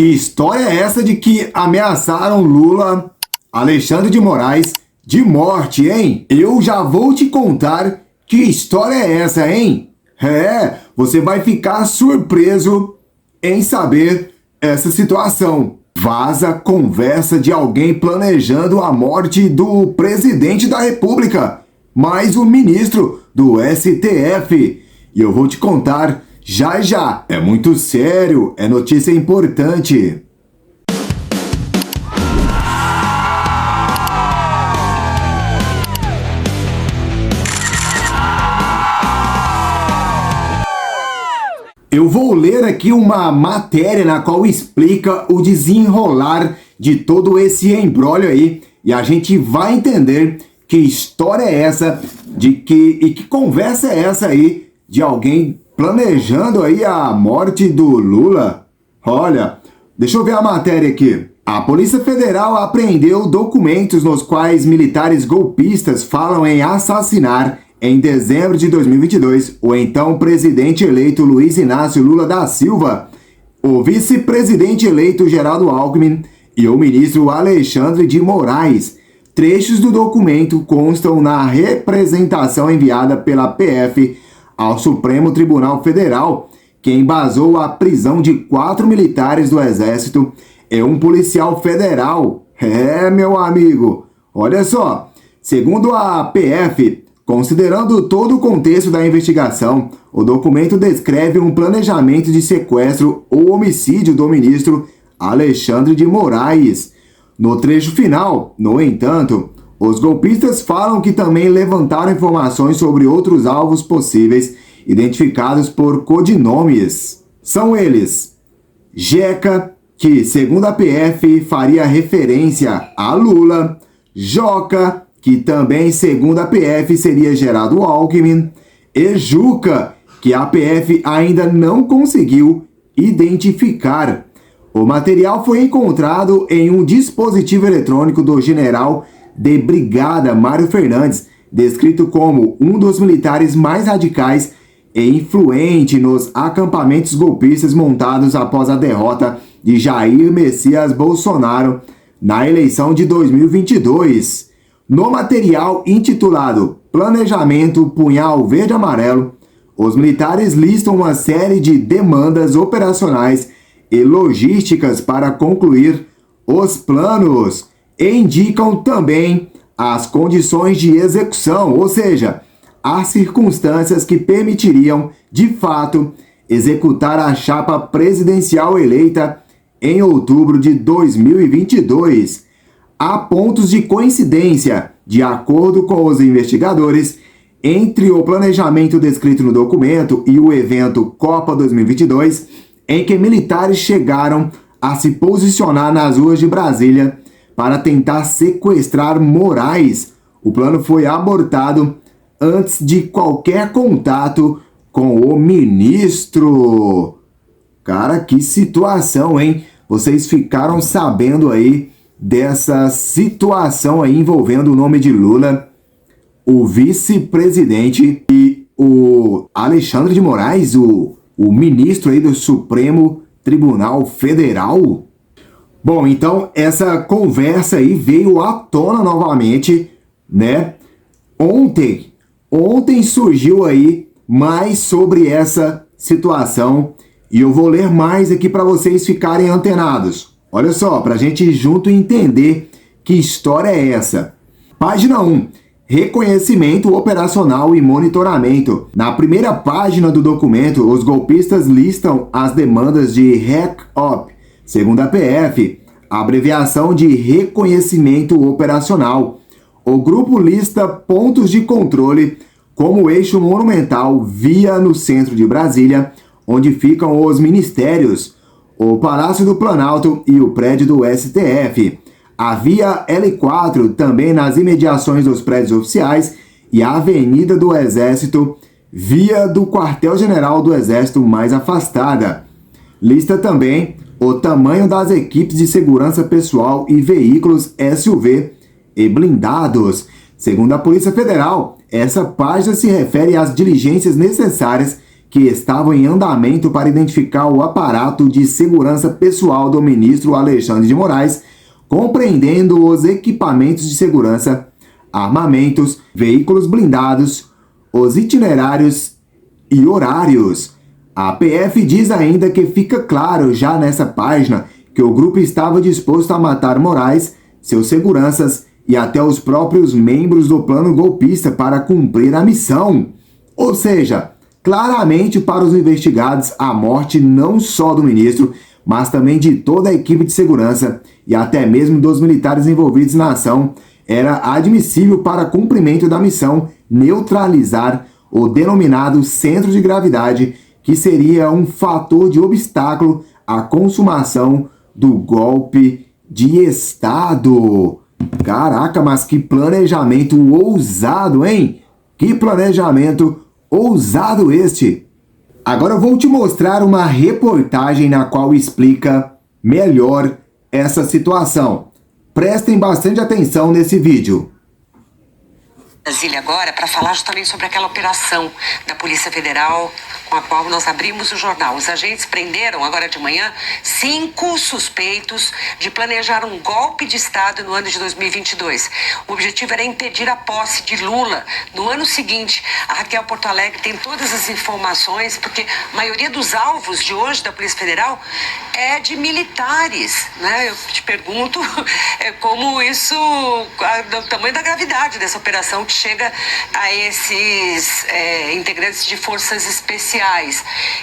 Que história é essa de que ameaçaram Lula, Alexandre de Moraes, de morte, hein? Eu já vou te contar que história é essa, hein? Você vai ficar surpreso em saber essa situação. Vaza conversa de alguém planejando a morte do presidente da República, mais um ministro do STF. E eu vou te contar já já. É muito sério, é notícia importante. Eu vou ler aqui uma matéria na qual explica o desenrolar de todo esse embrólio aí e a gente vai entender que história é essa e que conversa é essa aí de alguém planejando aí a morte do Lula. Olha, deixa eu ver a matéria aqui. A Polícia Federal apreendeu documentos nos quais militares golpistas falam em assassinar em dezembro de 2022, o então presidente eleito Luiz Inácio Lula da Silva, o vice-presidente eleito Geraldo Alckmin e o ministro Alexandre de Moraes. Trechos do documento constam na representação enviada pela PF ao Supremo Tribunal Federal, que embasou a prisão de 4 militares do Exército e um policial federal. Meu amigo, olha só, segundo a PF, considerando todo o contexto da investigação, o documento descreve um planejamento de sequestro ou homicídio do ministro Alexandre de Moraes. No trecho final, no entanto, os golpistas falam que também levantaram informações sobre outros alvos possíveis, identificados por codinomes. São eles: Jeca, que segundo a PF faria referência a Lula, Joca, que também, segundo a PF, seria Geraldo Alckmin, e Juca, que a PF ainda não conseguiu identificar. O material foi encontrado em um dispositivo eletrônico do general de brigada Mário Fernandes, descrito como um dos militares mais radicais e influente nos acampamentos golpistas montados após a derrota de Jair Messias Bolsonaro na eleição de 2022. No material intitulado Planejamento Punhal Verde-Amarelo, os militares listam uma série de demandas operacionais e logísticas para concluir os planos e indicam também as condições de execução, ou seja, as circunstâncias que permitiriam, de fato, executar a chapa presidencial eleita em outubro de 2022. Há pontos de coincidência, de acordo com os investigadores, entre o planejamento descrito no documento e o evento Copa 2022, em que militares chegaram a se posicionar nas ruas de Brasília para tentar sequestrar Moraes. O plano foi abortado antes de qualquer contato com o ministro. Cara, que situação, hein? Vocês ficaram sabendo aí dessa situação aí envolvendo o nome de Lula, o vice-presidente e o Alexandre de Moraes, o ministro aí do Supremo Tribunal Federal? Bom, então essa conversa aí veio à tona novamente, né? Ontem surgiu aí mais sobre essa situação e eu vou ler mais aqui para vocês ficarem antenados. Olha só, para a gente junto entender que história é essa. Página 1. Reconhecimento operacional e monitoramento. Na primeira página do documento, os golpistas listam as demandas de REC-OP, segundo a PF, abreviação de reconhecimento operacional. O grupo lista pontos de controle como o eixo monumental via no centro de Brasília, onde ficam os ministérios, o Palácio do Planalto e o prédio do STF. A via L4 também nas imediações dos prédios oficiais e a Avenida do Exército, via do quartel-general do Exército mais afastada. Lista também o tamanho das equipes de segurança pessoal e veículos SUV e blindados. Segundo a Polícia Federal, essa página se refere às diligências necessárias que estavam em andamento para identificar o aparato de segurança pessoal do ministro Alexandre de Moraes, compreendendo os equipamentos de segurança, armamentos, veículos blindados, os itinerários e horários. A PF diz ainda que fica claro já nessa página que o grupo estava disposto a matar Moraes, seus seguranças e até os próprios membros do plano golpista para cumprir a missão. Ou seja, claramente para os investigados, a morte não só do ministro, mas também de toda a equipe de segurança e até mesmo dos militares envolvidos na ação era admissível para cumprimento da missão neutralizar o denominado centro de gravidade, que seria um fator de obstáculo à consumação do golpe de Estado. Caraca, mas que planejamento ousado, hein? Que planejamento ousado este! Agora eu vou te mostrar uma reportagem na qual explica melhor essa situação. Prestem bastante atenção nesse vídeo. Brasília agora para falar justamente sobre aquela operação da Polícia Federal com a qual nós abrimos o jornal. Os agentes prenderam agora de manhã 5 suspeitos de planejar um golpe de Estado no ano de 2022. O objetivo era impedir a posse de Lula no ano seguinte. A Raquel Porto Alegre tem todas as informações, porque a maioria dos alvos de hoje da Polícia Federal é de militares, né? Eu te pergunto como isso, o tamanho da gravidade dessa operação que chega a esses integrantes de forças especiais.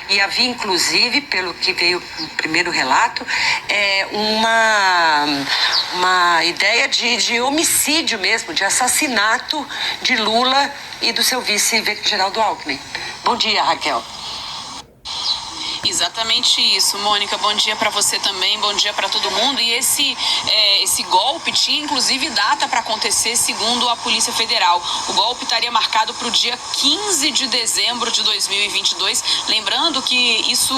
E havia, inclusive, pelo que veio no primeiro relato, uma ideia de homicídio mesmo, de assassinato de Lula e do seu vice Geraldo Alckmin. Bom dia, Raquel. Exatamente isso, Mônica. Bom dia para você também, bom dia para todo mundo. E esse golpe tinha inclusive data para acontecer, segundo a Polícia Federal. O golpe estaria marcado para o dia 15 de dezembro de 2022. Lembrando que isso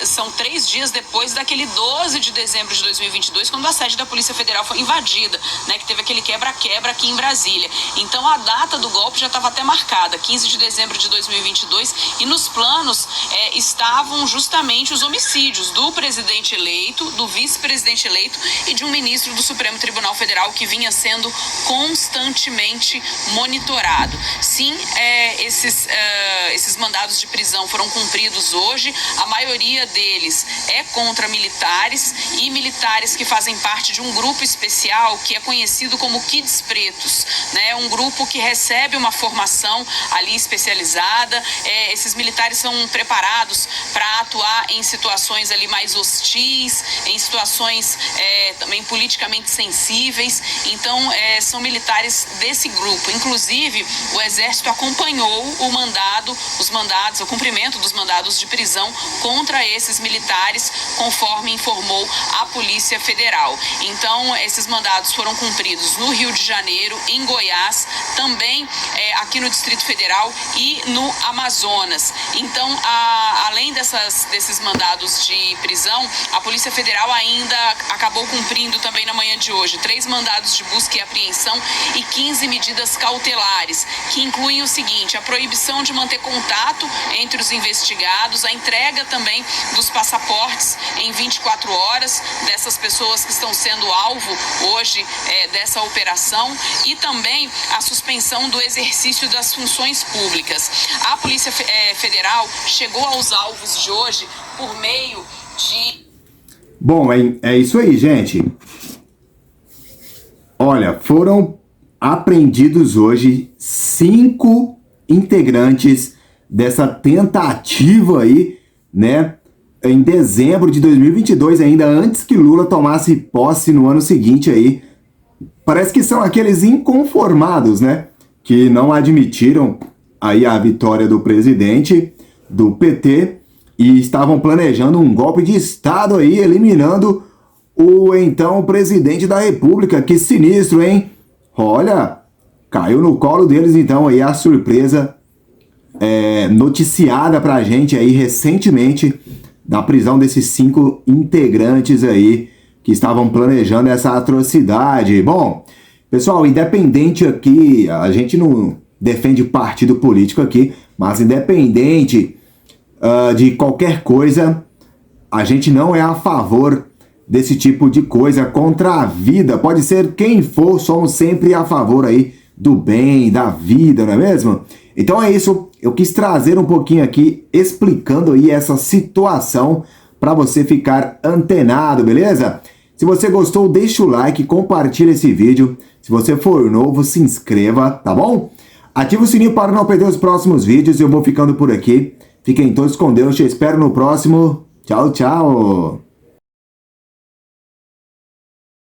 são 3 dias depois daquele 12 de dezembro de 2022, quando a sede da Polícia Federal foi invadida, né, que teve aquele quebra-quebra aqui em Brasília. Então a data do golpe já estava até marcada, 15 de dezembro de 2022, e nos planos estavam justamente os homicídios do presidente eleito, do vice-presidente eleito e de um ministro do Supremo Tribunal Federal que vinha sendo constantemente monitorado. Sim, esses mandados de prisão foram cumpridos hoje. A maioria deles é contra militares e militares que fazem parte de um grupo especial que é conhecido como Kids Pretos, né? Um grupo que recebe uma formação ali especializada. Esses militares são preparados para atuar em situações ali mais hostis, em situações também politicamente sensíveis. Então, são militares desse grupo. Inclusive, o Exército acompanhou o cumprimento dos mandados de prisão contra esses militares, conforme informou a Polícia Federal. Então, esses mandados foram cumpridos no Rio de Janeiro, em Goiás, também aqui no Distrito Federal e no Amazonas. Então, além desses mandados de prisão, a Polícia Federal ainda acabou cumprindo também na manhã de hoje 3 mandados de busca e apreensão e 15 medidas cautelares, que incluem o seguinte: a proibição de manter contato entre os investigados, a entrega também dos passaportes em 24 horas dessas pessoas que estão sendo alvo hoje dessa operação, e também a suspensão do exercício das funções públicas. A Polícia Federal chegou aos alvos de hoje por meio de... Bom, é isso aí, gente. Olha, foram apreendidos hoje 5 integrantes dessa tentativa aí, né? Em dezembro de 2022, ainda antes que Lula tomasse posse no ano seguinte aí. Parece que são aqueles inconformados, né? Que não admitiram aí a vitória do presidente do PT e estavam planejando um golpe de Estado aí, eliminando o então presidente da República. Que sinistro, hein? Olha, caiu no colo deles então aí a surpresa noticiada pra gente aí recentemente da prisão desses 5 integrantes aí que estavam planejando essa atrocidade. Bom, pessoal, independente aqui, a gente não defende partido político aqui, mas independente de qualquer coisa. A gente não é a favor desse tipo de coisa contra a vida. Pode ser quem for, somos sempre a favor aí do bem, da vida, não é mesmo? Então é isso, eu quis trazer um pouquinho aqui, explicando aí essa situação para você ficar antenado, beleza? Se você gostou, deixa o like, compartilha esse vídeo. Se você for novo, se inscreva, tá bom? Ativa o sininho para não perder os próximos vídeos. Eu vou ficando por aqui. Fiquem todos com Deus, te espero no próximo. Tchau, tchau!